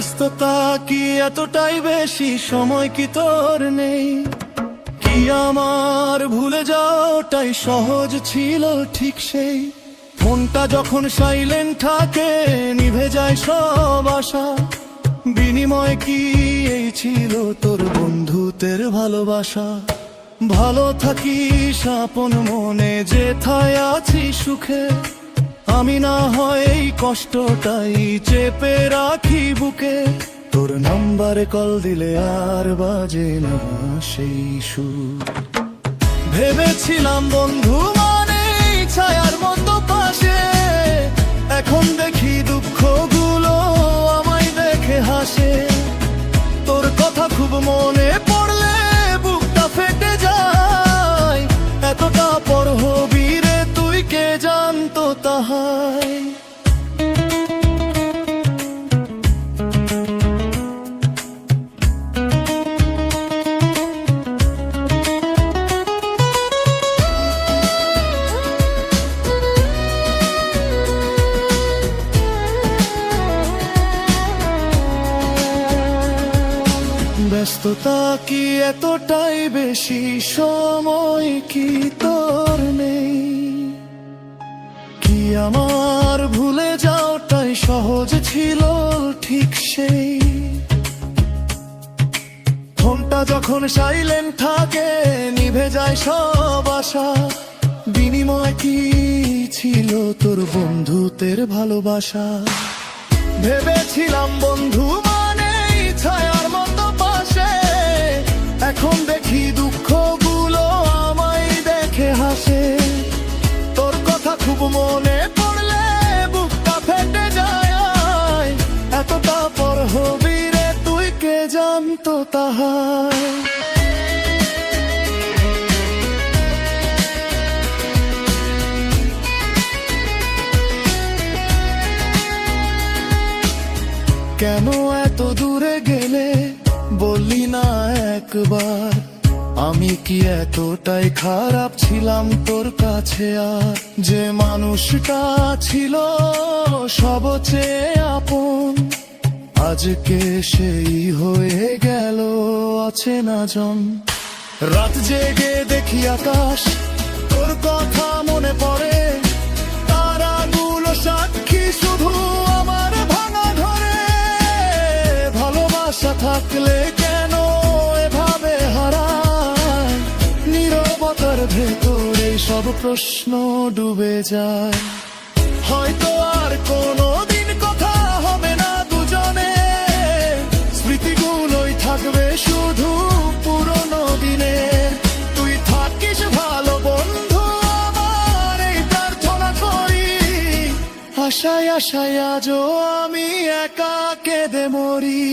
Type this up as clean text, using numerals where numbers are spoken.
ব্যস্ততা কি এতটাই বেশি, সময় কি তোর নেই? কি আমার ভুলে যাওয়াটাই সহজ ছিল ঠিক সেই? ফোনটা যখন সাইলেন্ট থাকে নিভে যায় সব আশা। বিনিময় কি এই ছিল তোর বন্ধুত্বের ভালোবাসা? ভালো থাকিস আপন মনে, যেথায় আছি সুখে। আমি না হয় এই কষ্টটাই চেপে রাখি বুকে। তোর নাম্বারে কল দিলে আর বাজে না সেই সুর। ভেবেছিলাম বন্ধু মানে ছায়ার মতো পাশে, এখন দেখি দুঃখগুলো আমায় দেখে হাসে। তোর কথা খুব মনে পড়লে বুকটা ফেটে যায়। এতটা পর হবি রে তুই, কে জানতো তাহাই। ব্যস্ততা কি এতটাই বেশি, সময় কি তোর নেই? কি আমার ভুলে যাওয়াটাই সহজ ছিল ঠিক সেই? ফোনটা যখন সাইলেন্ট থাকে নিভে যায় সব আশা। বিনিময় কি ছিল তোর বন্ধুত্বের ভালোবাসা? ভেবেছিলাম বন্ধু মানে ছায়ার মতো পাশে, এখন দেখি দুঃখগুলো আমায় দেখে হাসে। তোর কথা খুব মনে পড়লে বুকটা ফেটে যায়। এতটা পর হবি রে তুই, কে জানতো তাহাই। কেন এত দূরে গেলে বললি না একবার? আমি কি এতটাই খারাপ ছিলাম তোর কাছে? আর যে মানুষটা ছিল সবচেয়ে আপন, আজকে সেই হয়ে গেল অচেনা জন। রাত জেগে দেখি আকাশ, তোর কথা মনে পড়ে। তারাগুলো সাক্ষী শুধু আমার ভাঙা ঘরে। ভালোবাসা থাকলে কেন এভাবে হারায়? নীরবতার ভেতরে সব প্রশ্ন ডুবে যায়। হয়তো আর কোনোদিন কথা হবে না দুজনে, স্মৃতিগুলোই থাকবে শুধু পুরনো দিনের। তুই থাকিস ভালো বন্ধু আমার, এই প্রার্থনা করি। আশায় আশায় আজও আমি একা কেঁদে মরি।